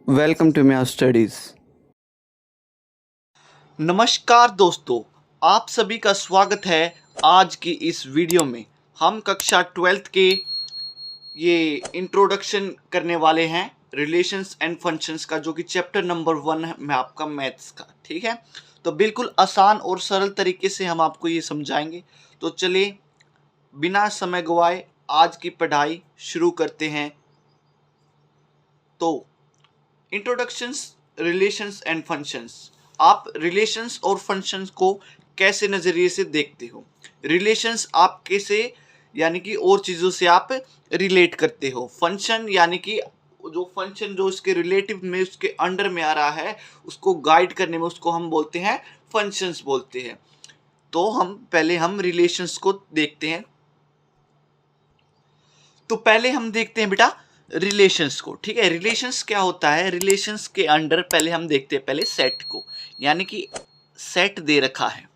Welcome to Mia Studies. नमस्कार दोस्तों, आप सभी का स्वागत है आज की इस वीडियो में। हम कक्षा 12th के ये इंट्रोडक्शन करने वाले हैं रिलेशंस एंड फंक्शंस का, जो कि चैप्टर नंबर 1 है मैं आपका मैथ्स का। ठीक है, तो बिल्कुल आसान और सरल तरीके से हम आपको ये समझाएंगे। तो चलिए बिना समय गवाए आज की पढ़ाई शुरू करते हैं। तो इंट्रोडक्शंस, रिलेशंस एंड फंक्शंस। आप रिलेशंस और फंक्शंस को कैसे नज़रिए से देखते हो? रिलेशंस आप कैसे यानी कि और चीज़ों से आप रिलेट करते हो। फंक्शन यानी कि जो फंक्शन जो उसके रिलेटिव में उसके अंडर में आ रहा है उसको गाइड करने में उसको हम बोलते हैं फंक्शंस बोलते हैं। तो हम रिलेशंस को देखते हैं। तो पहले हम देखते हैं बेटा रिलेशंस को। ठीक है, रिलेशंस क्या होता है? रिलेशंस के अंडर पहले हम देखते हैं पहले सेट को, यानी कि सेट दे रखा है।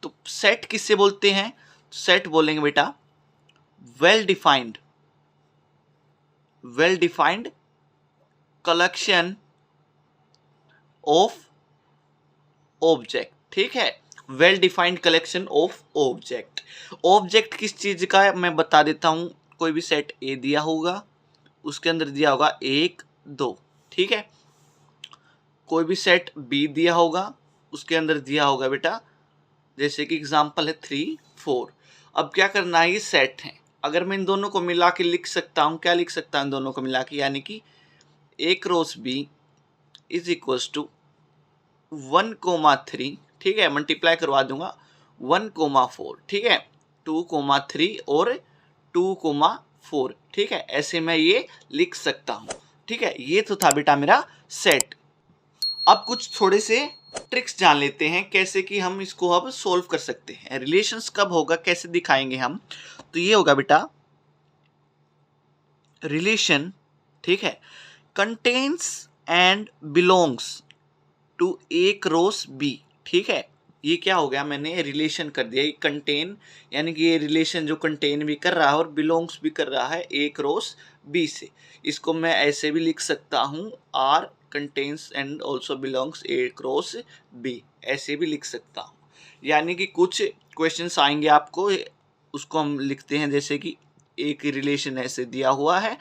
तो सेट किससे बोलते हैं? सेट बोलेंगे बेटा well defined collection of object. ठीक है, well defined collection of object. Object किस चीज का है मैं बता देता हूं। कोई भी सेट ए दिया होगा, उसके अंदर दिया होगा 1 2। ठीक है, कोई भी सेट बी दिया होगा, उसके अंदर दिया होगा बेटा, जैसे कि एग्जांपल है 3 4। अब क्या करना है, ये सेट है। अगर मैं इन दोनों को मिला के लिख सकता हूँ, क्या लिख सकता हूँ इन दोनों को मिला के, यानी कि A cross B is equal to 1,3। ठीक है, मल्टीप्लाई करवा दूंगा 1,4। ठीक है, 2,3 और 2,4। ठीक है, ऐसे मैं ये लिख सकता हूँ। ठीक है, ये तो था बेटा मेरा सेट। अब कुछ थोड़े से ट्रिक्स जान लेते हैं कैसे कि हम इसको अब सोल्व कर सकते हैं। रिलेशंस कब होगा, कैसे दिखाएंगे हम? तो ये होगा बेटा रिलेशन, ठीक है, contains and belongs to A cross B. ठीक है, ये क्या हो गया, मैंने रिलेशन कर दिया। ये कंटेन यानी कि ये रिलेशन जो कंटेन भी कर रहा है और बिलोंग्स भी कर रहा है ए क्रॉस बी से। इसको मैं ऐसे भी लिख सकता हूँ, R contains and also belongs A cross B, ऐसे भी लिख सकता हूँ। यानी कि कुछ क्वेश्चंस आएंगे आपको, उसको हम लिखते हैं जैसे कि एक रिलेशन ऐसे दिया हुआ है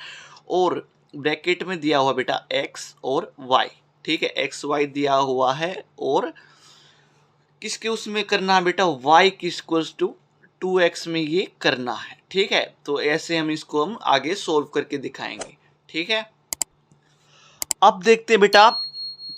और ब्रैकेट में दिया हुआ बेटा एक्स और वाई। ठीक है, एक्स वाई दिया हुआ है और किसके उसमें करना है बेटा, y की इक्वल्स टू 2x में ये करना है। ठीक है, तो ऐसे हम आगे सोल्व करके दिखाएंगे। ठीक है, अब देखते हैं बेटा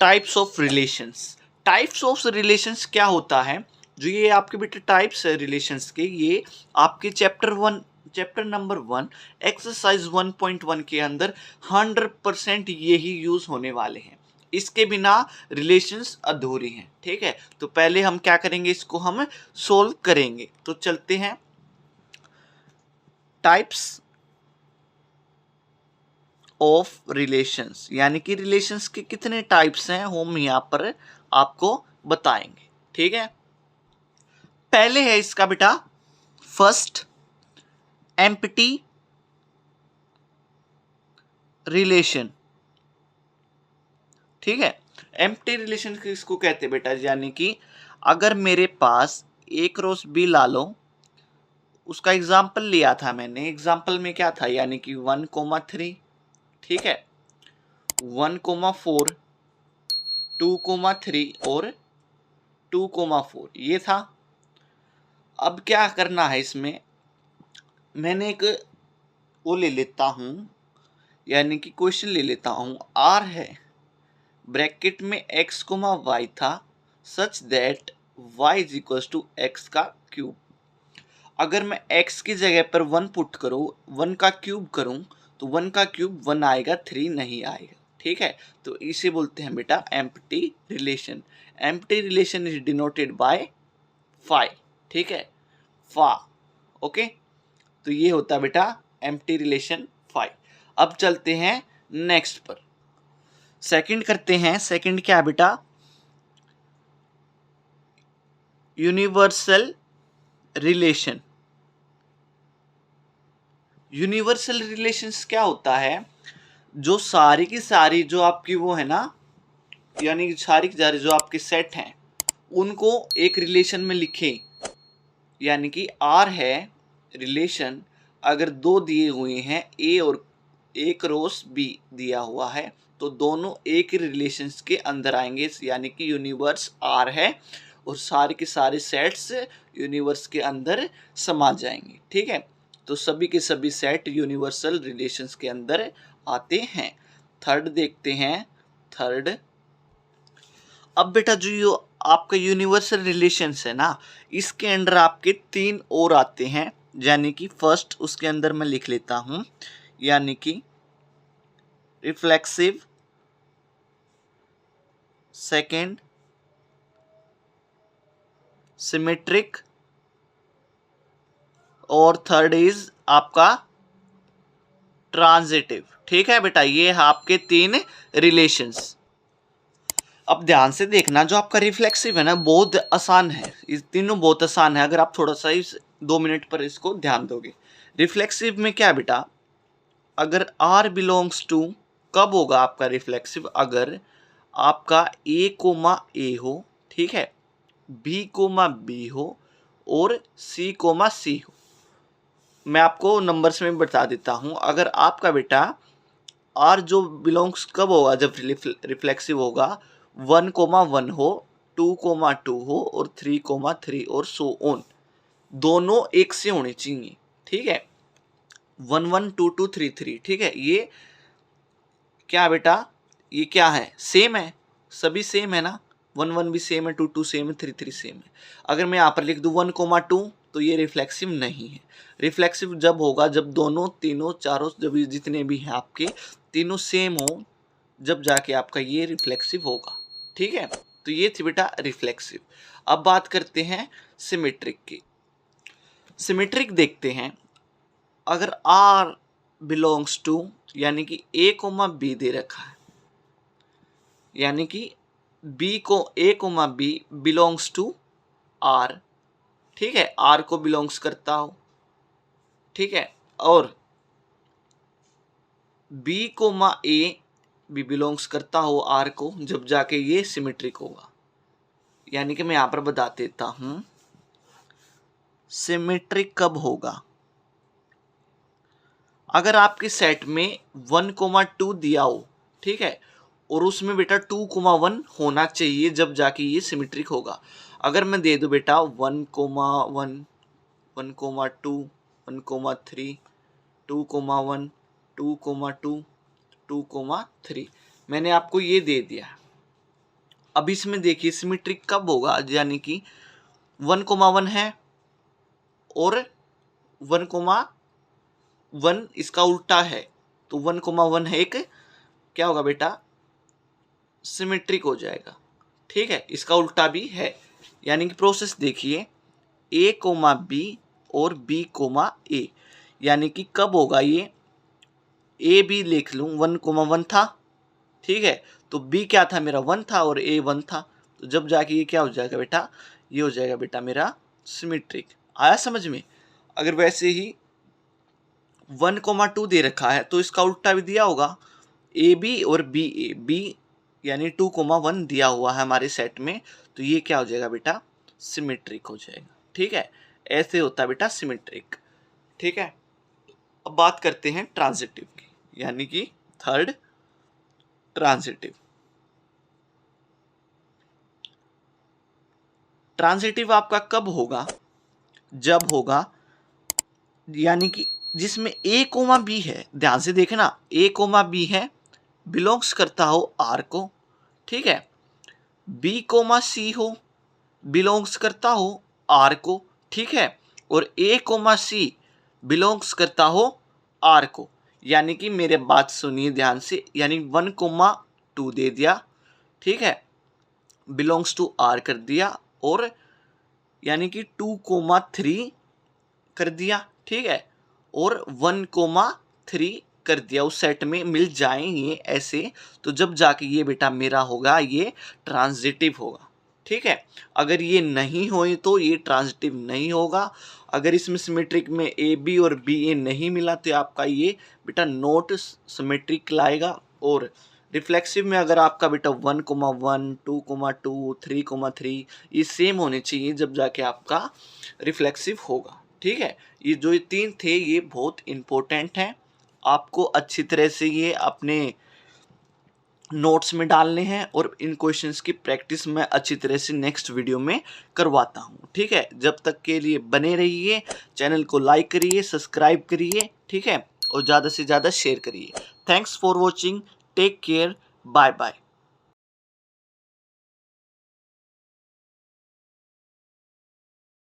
types of relations. Types of relations क्या होता है? जो ये आपके बेटे टाइप्स है रिलेशंस के, ये आपके चैप्टर नंबर 1 एक्सरसाइज 1.1 के अंदर 100% यही यूज होने वाले हैं। इसके बिना रिलेशंस अधूरी हैं। ठीक है, तो पहले हम क्या करेंगे, इसको हम सोल्व करेंगे। तो चलते हैं टाइप्स ऑफ रिलेशंस, यानी कि रिलेशंस के कितने टाइप्स हैं हम यहाँ पर आपको बताएंगे। ठीक है, पहले है इसका बेटा फर्स्ट एम्प्टी रिलेशन। ठीक है, एम्प्टी रिलेशन किसको कहते हैं बेटा, यानी कि अगर मेरे पास ए क्रॉस बी ला लो, उसका एग्जाम्पल लिया था मैंने। एग्जाम्पल में क्या था, यानी कि 1,3। ठीक है, 1,4 2,3 और 2,4 ये था। अब क्या करना है इसमें, मैंने एक वो ले लेता हूं, यानी कि क्वेश्चन ले लेता हूं। आर है, ब्रैकेट में एक्स कोमा वाई था, such that y is equal to x का क्यूब। अगर मैं x की जगह पर 1 पुट करूँ, 1 का क्यूब करूँ, तो 1 का क्यूब 1 आएगा, 3 नहीं आएगा। ठीक है, तो इसे बोलते हैं beta empty relation. Empty relation is denoted by phi. ठीक है, फा। ओके, तो ये होता है बेटा एम्प्टी रिलेशन फाई। अब चलते हैं नेक्स्ट पर, सेकंड करते हैं। सेकंड क्या है बेटा, यूनिवर्सल रिलेशन। यूनिवर्सल रिलेशंस क्या होता है? जो सारी की सारी जो आपकी वो है ना, यानी सारी की सारी जो आपके सेट हैं उनको एक रिलेशन में लिखें। यानी कि आर है रिलेशन, अगर दो दिए हुए हैं ए और एक रोस बी दिया हुआ है तो दोनों एक ही रिलेशन के अंदर आएंगे, यानी कि यूनिवर्स आर है और सारे के सारे सेट्स यूनिवर्स के अंदर समा जाएंगे। ठीक है, तो सभी के सभी सेट यूनिवर्सल रिलेशंस के अंदर आते हैं। थर्ड देखते हैं। थर्ड, अब बेटा जो आपका यूनिवर्सल रिलेशंस है ना, इसके अंदर आपके तीन और आते हैं। यानी कि फर्स्ट उसके अंदर मैं लिख लेता हूं, यानी कि रिफ्लेक्सिव, सेकंड सिमेट्रिक, और थर्ड इज आपका ट्रांजिटिव। ठीक है बेटा, ये है आपके तीन रिलेशंस। अब ध्यान से देखना, जो आपका रिफ्लेक्सिव है ना बहुत आसान है, इस तीनों बहुत आसान है अगर आप थोड़ा सा इस 2 मिनट पर इसको ध्यान दोगे। रिफ्लेक्सिव में क्या बेटा, अगर R बिलोंग्स टू, कब होगा आपका रिफ्लेक्सिव, अगर आपका A कोमा A हो, ठीक है, B कोमा B हो और C कोमा C हो। मैं आपको नंबर्स में बता देता हूं, अगर आपका बेटा R जो बिलोंग्स कब होगा, जब रिफ्लेक्सिव होगा 1,1 हो, 2,2 हो और 3,3 और सो ऑन, दोनों एक से होने चाहिए। ठीक है, 1,1,2,2,3,3। ठीक है, ये क्या बेटा, ये क्या है, सेम है, सभी सेम है ना, 1,1 भी सेम है, 2,2 सेम है, 3,3 सेम है। अगर मैं यहाँ पर लिख दूँ 1,2 तो ये रिफ्लेक्सिव नहीं है। रिफ्लेक्सिव जब होगा जब दोनों तीनों चारों जब जितने भी हैं आपके तीनों सेम हो, जब जाके आपका ये रिफ्लेक्सिव होगा। ठीक है, तो ये थी बेटा रिफ्लेक्सिव। अब बात करते हैं सिमेट्रिक की। सिमेट्रिक देखते हैं, अगर R बिलोंग्स टू, यानी कि A कोमा B दे रखा है, यानी कि B को A comma B belongs to R, ठीक है, R को बिलोंग्स करता हो, ठीक है, और B कोमा A भी बिलोंग्स करता हो R को, जब जाके ये सिमेट्रिक होगा। यानी कि मैं यहां पर बता देता हूं, सिमेट्रिक कब होगा, अगर आपके सेट में 1,2 दिया हो, ठीक है, और उसमें बेटा 2,1 होना चाहिए, जब जाके ये सिमेट्रिक होगा। अगर मैं दे दूं बेटा 1,1, 1,2, 1,3, 2,1, 2,2, 2,3, मैंने आपको ये दे दिया। अब इसमें देखिए सिमेट्रिक कब होगा, यानी कि 1,1 है और 1,1 इसका उल्टा है, तो 1,1 है, एक क्या होगा बेटा, सिमेट्रिक हो जाएगा। ठीक है, इसका उल्टा भी है। यानी कि प्रोसेस देखिए, A कोमा B और B कोमा A, यानी कि कब होगा ये, A भी लिख लूँ 1,1 था, ठीक है, तो B क्या था मेरा 1 था और A 1 था, तो जब जाके ये क्या हो जाएगा बेटा, ये हो जाएगा बेटा मेरा सिमेट्रिक। आया समझ में। अगर वैसे ही 1,2 दे रखा है तो इसका उल्टा भी दिया होगा, ए बी और बी ए, बी यानी 2,1 दिया हुआ है हमारे सेट में, तो ये क्या हो जाएगा बेटा, सिमेट्रिक हो जाएगा। ठीक है, ऐसे होता है बेटा सिमेट्रिक। ठीक है, अब बात करते हैं ट्रांजिटिव की, यानी कि थर्ड ट्रांजिटिव। ट्रांजिटिव आपका कब होगा, जब होगा, यानी कि जिसमें ए कोमा बी है, ध्यान से देखना, ए कोमा बी है, बिलोंग्स करता हो आर को, ठीक है, बी कोमा सी हो, बिलोंग्स करता हो आर को, ठीक है, और ए कोमा सी बिलोंग्स करता हो आर को। यानी कि मेरे बात सुनिए ध्यान से, यानी 1,2 दे दिया, ठीक है, बिलोंग्स टू आर कर दिया, और यानी कि 2,3 कर दिया, ठीक है, और 1,3 कर दिया, उस सेट में मिल जाएंगे ऐसे, तो जब जाके ये बेटा मेरा होगा ये ट्रांजिटिव होगा। ठीक है। अगर ये नहीं होए तो ये ट्रांजिटिव नहीं होगा। अगर इसमें सिमेट्रिक में ए बी और बी ए नहीं मिला तो आपका ये बेटा नॉट सिमेट्रिक लाएगा। और रिफ्लेक्सिव में अगर आपका बेटा 1,1 2,2 3,3 ये सेम होने चाहिए जब जाके आपका रिफ्लेक्सिव होगा। ठीक है, ये जो ये 3 थे ये बहुत इंपॉर्टेंट हैं, आपको अच्छी तरह से ये अपने नोट्स में डालने हैं और इन क्वेश्चंस की प्रैक्टिस मैं अच्छी तरह से नेक्स्ट वीडियो में करवाता हूँ। ठीक है, जब तक के लिए बने रहिए, चैनल को लाइक करिए, सब्सक्राइब करिए, ठीक है, और ज़्यादा से ज़्यादा शेयर करिए। Thanks for watching, take care, bye bye.